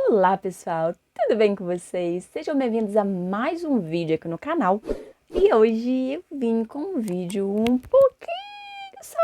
Olá pessoal, tudo bem com vocês? Sejam bem-vindos a mais um vídeo aqui no canal. E hoje eu vim com um vídeo só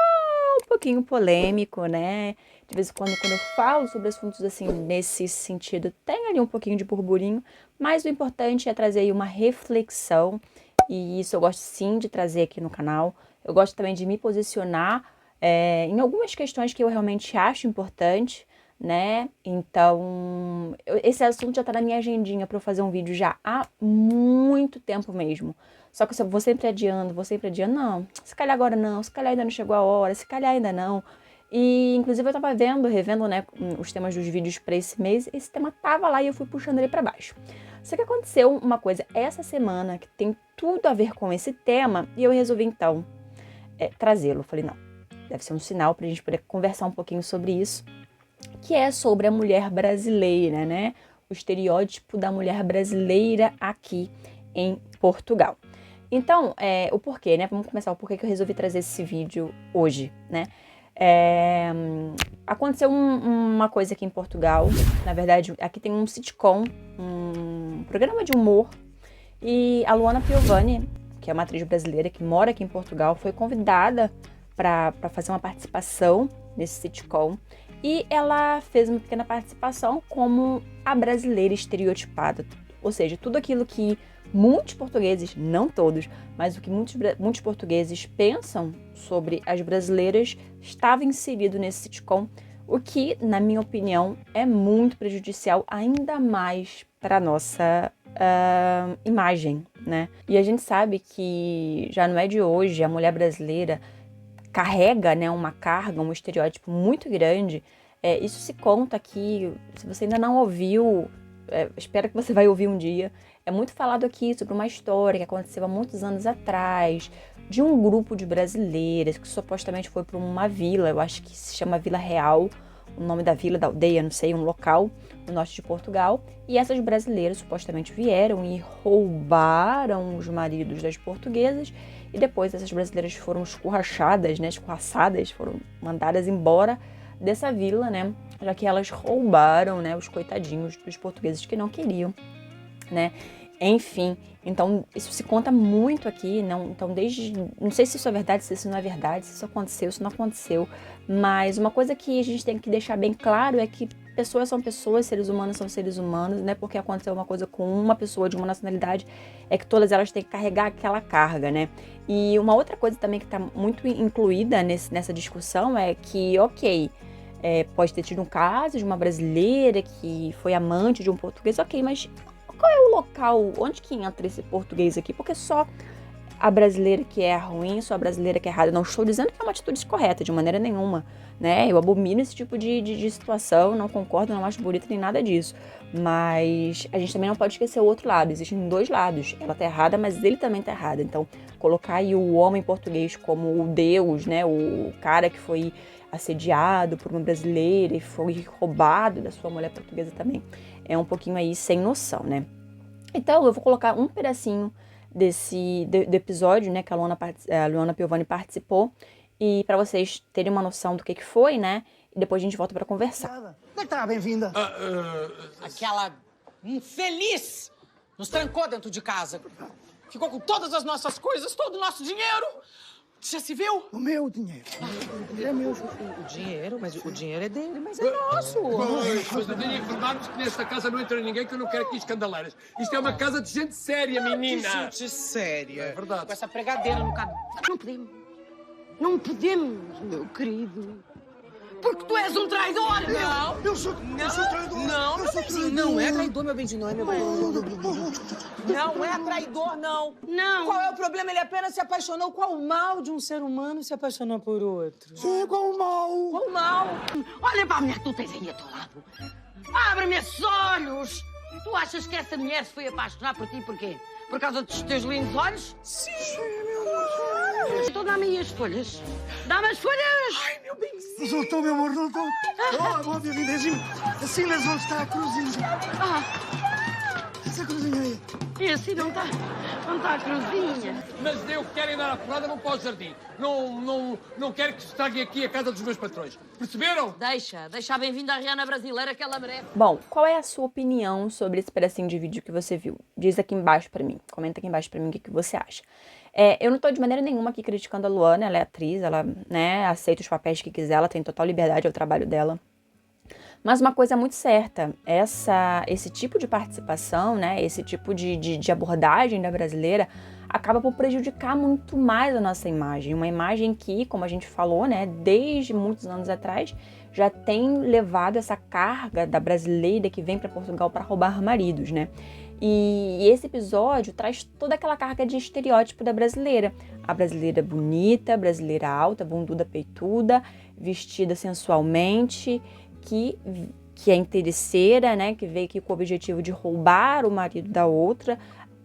um pouquinho polêmico, né? De vez em quando eu falo sobre assuntos assim, nesse sentido, tem ali um pouquinho de burburinho, mas o importante é trazer aí uma reflexão, e isso eu gosto sim de trazer aqui no canal. Eu gosto também de me posicionar em algumas questões que eu realmente acho importante, né? Então, esse assunto já tá na minha agendinha para eu fazer um vídeo já há muito tempo mesmo. Só que eu vou sempre adiando, não, se calhar agora não, se calhar ainda não chegou a hora, se calhar ainda não. E, inclusive, eu tava revendo, né, os temas dos vídeos para esse mês, esse tema tava lá e eu fui puxando ele para baixo. Só que aconteceu uma coisa essa semana que tem tudo a ver com esse tema e eu resolvi, então, trazê-lo. Falei, não, deve ser um sinal pra gente poder conversar um pouquinho sobre isso, que é sobre a mulher brasileira, né? O estereótipo da mulher brasileira aqui em Portugal. Então, o porquê, né? Vamos começar o porquê que eu resolvi trazer esse vídeo hoje, né? Aconteceu uma coisa aqui em Portugal. Na verdade, aqui tem um sitcom, um programa de humor, e a Luana Piovani, que é uma atriz brasileira que mora aqui em Portugal, foi convidada para fazer uma participação nesse sitcom. E ela fez uma pequena participação como a brasileira estereotipada. Ou seja, tudo aquilo que muitos portugueses, não todos, mas o que muitos portugueses pensam sobre as brasileiras estava inserido nesse sitcom, o que, na minha opinião, é muito prejudicial, ainda mais para a nossa imagem, né? E a gente sabe que já não é de hoje, a mulher brasileira carrega, né, uma carga, um estereótipo muito grande. Isso se conta aqui, se você ainda não ouviu, espero que você vai ouvir um dia. É muito falado aqui sobre uma história que aconteceu há muitos anos atrás, de um grupo de brasileiras que supostamente foi para uma vila, eu acho que se chama Vila Real, o nome da vila, da aldeia, não sei, um local no norte de Portugal. E essas brasileiras supostamente vieram e roubaram os maridos das portuguesas. E depois essas brasileiras foram escorraçadas, né, foram mandadas embora dessa vila, né, já que elas roubaram, né, os coitadinhos dos portugueses que não queriam, né. Enfim, então isso se conta muito aqui, não sei se isso é verdade, se isso não é verdade, se isso aconteceu, se não aconteceu, mas uma coisa que a gente tem que deixar bem claro é que pessoas são pessoas, seres humanos são seres humanos, né? Porque aconteceu uma coisa com uma pessoa de uma nacionalidade, é que todas elas têm que carregar aquela carga, né? E uma outra coisa também que está muito incluída nessa discussão é que, ok, pode ter tido um caso de uma brasileira que foi amante de um português, ok, mas qual é o local, onde que entra esse português aqui? Porque só a brasileira que é ruim, só a brasileira que é errada. Eu não estou dizendo que é uma atitude correta, de maneira nenhuma, né? Eu abomino esse tipo de situação, não concordo, não acho bonito nem nada disso. Mas a gente também não pode esquecer o outro lado. Existem dois lados. Ela tá errada, mas ele também tá errado. Então, colocar aí o homem português como o Deus, né? O cara que foi assediado por uma brasileira e foi roubado da sua mulher portuguesa também, é um pouquinho aí sem noção, né? Então, eu vou colocar um pedacinho do episódio, né, que a Luana Piovani participou, e para vocês terem uma noção do que foi, né, e depois a gente volta para conversar. Onde é que está? Bem-vinda. Aquela infeliz nos trancou dentro de casa. Ficou com todas as nossas coisas, todo o nosso dinheiro. Já se viu? O meu dinheiro. O dinheiro é meu. O dinheiro? Mas o dinheiro é dele, mas é nosso. Mas eu tenho a informar-vos que nesta casa não entra ninguém, que eu não quero aqui escandaleiras. Isto é uma casa de gente séria, menina. Gente séria. É verdade. Com essa pregadeira no cabelo. Não podemos. Não podemos, meu querido. Porque tu és um traidor! Não. Eu sou traidor. Não, eu meu sou benzinho. traidor. Não é traidor, meu benzinho. Não é, meu benzinho. Não é traidor, não. Não. Qual é o problema? Ele apenas se apaixonou. Qual o mal de um ser humano se apaixonar por outro? Sim, qual o mal? Qual o mal? Olha para a mulher que tu tens aí a teu lado. Abre-me esses olhos! Tu achas que essa mulher se foi apaixonar por ti por quê? Por causa dos teus lindos olhos? Sim. Então dá-me aí as folhas. Dá-me as folhas! Ai, meu benzinho. Resultou, meu amor, resultou. Oh, bom dia, vindezinho. Assim eles vão estar a cruzinha. essa cruzinha aí. E assim não tá a cruzinha. Mas eu que quero ir dar a porrada, vão para o jardim. Não quero que estraguem aqui a casa dos meus patrões. Perceberam? Deixa a bem-vinda à Rihanna brasileira que ela merece. Bom, qual é a sua opinião sobre esse pedacinho de vídeo que você viu? Diz aqui embaixo pra mim. Comenta aqui embaixo pra mim o que você acha. Eu não tô de maneira nenhuma aqui criticando a Luana, ela é atriz, ela, né, aceita os papéis que quiser, ela tem total liberdade ao trabalho dela. Mas uma coisa é muito certa, esse tipo de participação, né, esse tipo de abordagem da brasileira acaba por prejudicar muito mais a nossa imagem. Uma imagem que, como a gente falou, né, desde muitos anos atrás, já tem levado essa carga da brasileira que vem para Portugal para roubar maridos, né? E esse episódio traz toda aquela carga de estereótipo da brasileira. A brasileira bonita, a brasileira alta, bunduda, peituda, vestida sensualmente, que é interesseira, né? Que veio aqui com o objetivo de roubar o marido da outra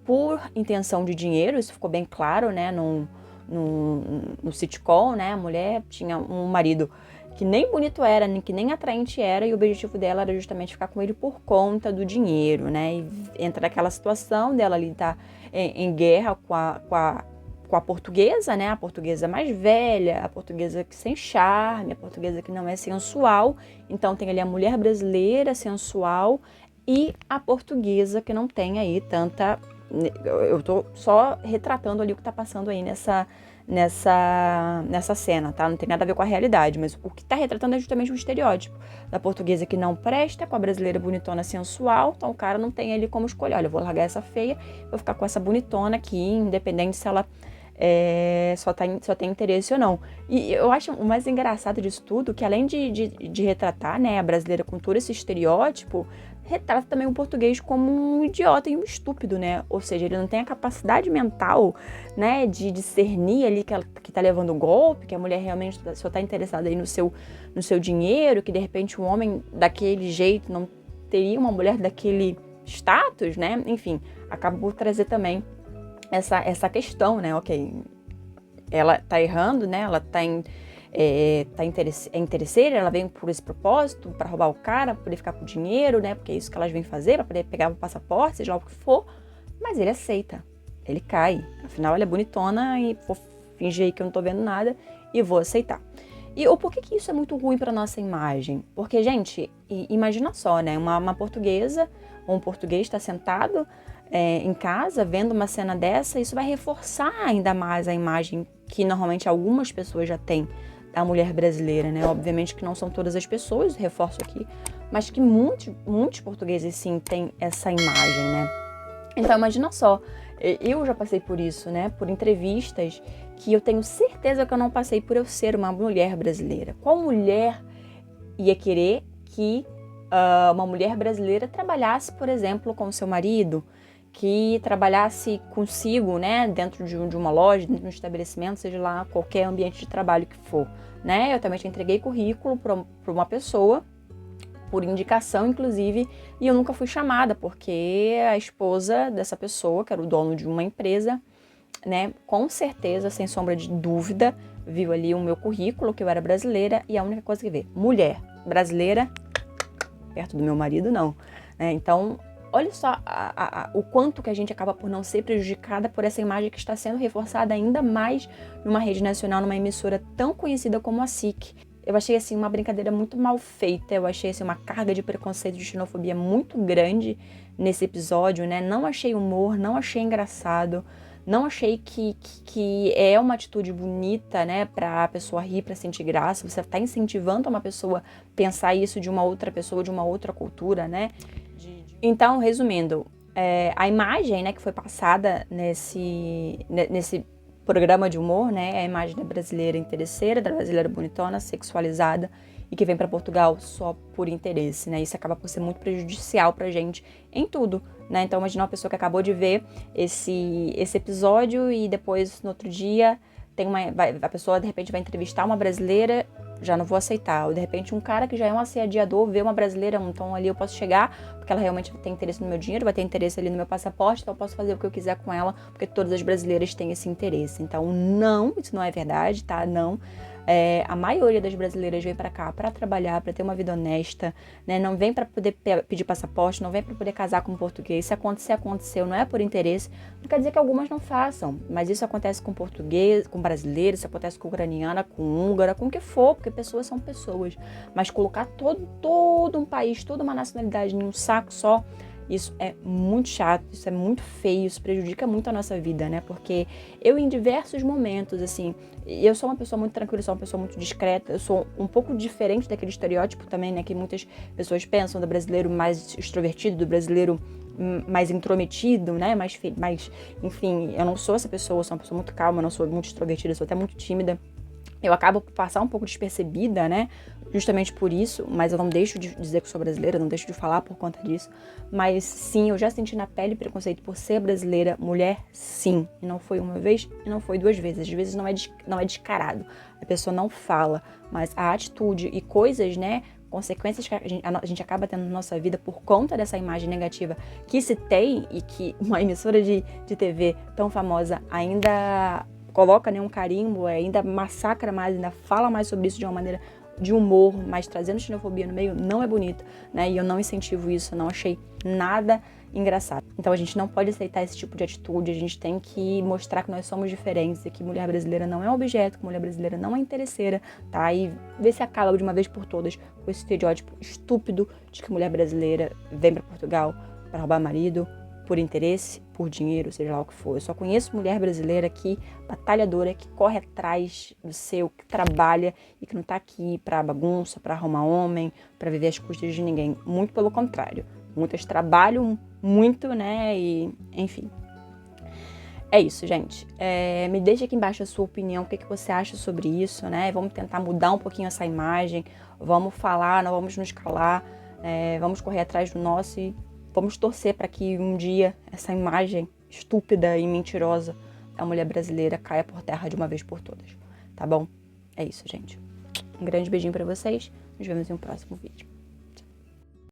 por intenção de dinheiro. Isso ficou bem claro, né? No sitcom, né? A mulher tinha um marido que nem bonito era, que nem atraente era, e o objetivo dela era justamente ficar com ele por conta do dinheiro, né? E entra naquela situação dela ali estar em guerra com a portuguesa, né? A portuguesa mais velha, a portuguesa que sem charme, a portuguesa que não é sensual. Então tem ali a mulher brasileira sensual e a portuguesa que não tem aí tanta... Eu tô só retratando ali o que tá passando aí nessa cena, tá? Não tem nada a ver com a realidade, mas o que tá retratando é justamente um estereótipo da portuguesa que não presta, com a brasileira bonitona sensual. Então o cara não tem ali como escolher, olha, eu vou largar essa feia, vou ficar com essa bonitona aqui, independente se ela só tem interesse ou não. E eu acho o mais engraçado disso tudo, que além de retratar, né, a brasileira com todo esse estereótipo, retrata também o português como um idiota e um estúpido, né? Ou seja, ele não tem a capacidade mental, né, de discernir ali que tá levando um golpe, que a mulher realmente só tá interessada aí no seu dinheiro, que de repente um homem daquele jeito não teria uma mulher daquele status, né? Enfim, acaba por trazer também essa questão, né? Ok, ela tá errando, né? Ela é interesseira, ela vem por esse propósito, para roubar o cara, para poder ficar com o dinheiro, né? Porque é isso que elas vêm fazer, para poder pegar o passaporte, seja lá o que for. Mas ele aceita, ele cai. Afinal, ela é bonitona e vou fingir aí que eu não tô vendo nada e vou aceitar. E por que isso é muito ruim para nossa imagem? Porque, gente, imagina só, né? Uma portuguesa ou um português está sentado em casa, vendo uma cena dessa, isso vai reforçar ainda mais a imagem que normalmente algumas pessoas já têm da mulher brasileira, né? Obviamente que não são todas as pessoas, reforço aqui, mas que muitos portugueses sim têm essa imagem, né? Então imagina só, eu já passei por isso, né? Por entrevistas que eu tenho certeza que eu não passei por eu ser uma mulher brasileira. Qual mulher ia querer que uma mulher brasileira trabalhasse, por exemplo, com o seu marido, que trabalhasse consigo, né, dentro de uma loja, dentro de um estabelecimento, seja lá qualquer ambiente de trabalho que for, né? Eu também já entreguei currículo para uma pessoa, por indicação, inclusive, e eu nunca fui chamada, porque a esposa dessa pessoa, que era o dono de uma empresa, né, com certeza, sem sombra de dúvida, viu ali o meu currículo, que eu era brasileira, e a única coisa que vê, mulher brasileira, perto do meu marido, não, né? Então, olha só o quanto que a gente acaba por não ser prejudicada por essa imagem que está sendo reforçada ainda mais numa rede nacional, numa emissora tão conhecida como a SIC. Eu achei, assim, uma brincadeira muito mal feita, eu achei, assim, uma carga de preconceito e de xenofobia muito grande nesse episódio, né? Não achei humor, não achei engraçado, não achei que é uma atitude bonita, né, pra pessoa rir, pra sentir graça. Você tá incentivando uma pessoa a pensar isso de uma outra pessoa, de uma outra cultura, né? Então, resumindo, a imagem, né, que foi passada nesse programa de humor, né, é a imagem da brasileira interesseira, da brasileira bonitona, sexualizada e que vem para Portugal só por interesse, né? Isso acaba por ser muito prejudicial pra gente em tudo, né? Então, imagina uma pessoa que acabou de ver esse episódio e depois, no outro dia, a pessoa, de repente, vai entrevistar uma brasileira, já não vou aceitar. Ou, de repente, um cara que já é um assediador vê uma brasileira, então ali eu posso chegar, porque ela realmente tem interesse no meu dinheiro, vai ter interesse ali no meu passaporte, então eu posso fazer o que eu quiser com ela, porque todas as brasileiras têm esse interesse. Então, não, isso não é verdade, tá? Não. A maioria das brasileiras vem para cá para trabalhar, para ter uma vida honesta, né? Não vem para poder pedir passaporte, não vem para poder casar com um português. Se acontecer, aconteceu, não é por interesse. Não quer dizer que algumas não façam, mas isso acontece com português, com brasileiro, isso acontece com ucraniana, com húngara, com o que for, porque pessoas são pessoas. Mas colocar todo um país, toda uma nacionalidade em um saco só, isso é muito chato, isso é muito feio, isso prejudica muito a nossa vida, né? Porque eu, em diversos momentos, assim, eu sou uma pessoa muito tranquila, sou uma pessoa muito discreta, eu sou um pouco diferente daquele estereótipo também, né? Que muitas pessoas pensam do brasileiro mais extrovertido, do brasileiro mais intrometido, né? Mais, enfim, eu não sou essa pessoa, eu sou uma pessoa muito calma, eu não sou muito extrovertida, eu sou até muito tímida. Eu acabo por passar um pouco despercebida, né? Justamente por isso, mas eu não deixo de dizer que sou brasileira, não deixo de falar por conta disso. Mas sim, eu já senti na pele preconceito por ser brasileira, mulher, sim. E não foi uma vez e não foi duas vezes. Às vezes não é descarado, a pessoa não fala, mas a atitude e coisas, né? Consequências que a gente acaba tendo na nossa vida por conta dessa imagem negativa que se tem e que uma emissora de TV tão famosa ainda coloca, né, um carimbo, ainda massacra mais, ainda fala mais sobre isso de uma maneira de humor, mas trazendo xenofobia no meio, não é bonito, né? E eu não incentivo isso, eu não achei nada engraçado. Então a gente não pode aceitar esse tipo de atitude, a gente tem que mostrar que nós somos diferentes e que mulher brasileira não é um objeto, que mulher brasileira não é interesseira, tá? E ver se acaba de uma vez por todas com esse estereótipo estúpido de que mulher brasileira vem para Portugal para roubar marido, por interesse, por dinheiro, seja lá o que for. Eu só conheço mulher brasileira que batalhadora, que corre atrás do seu, que trabalha e que não tá aqui pra bagunça, pra arrumar homem, pra viver às custas de ninguém. Muito pelo contrário. Muitas trabalham muito, né, e enfim. É isso, gente. Me deixa aqui embaixo a sua opinião, o que você acha sobre isso, né? Vamos tentar mudar um pouquinho essa imagem, vamos falar, não vamos nos calar, vamos correr atrás do nosso e vamos torcer para que um dia essa imagem estúpida e mentirosa da mulher brasileira caia por terra de uma vez por todas, tá bom? É isso, gente. Um grande beijinho para vocês. Nos vemos em um próximo vídeo.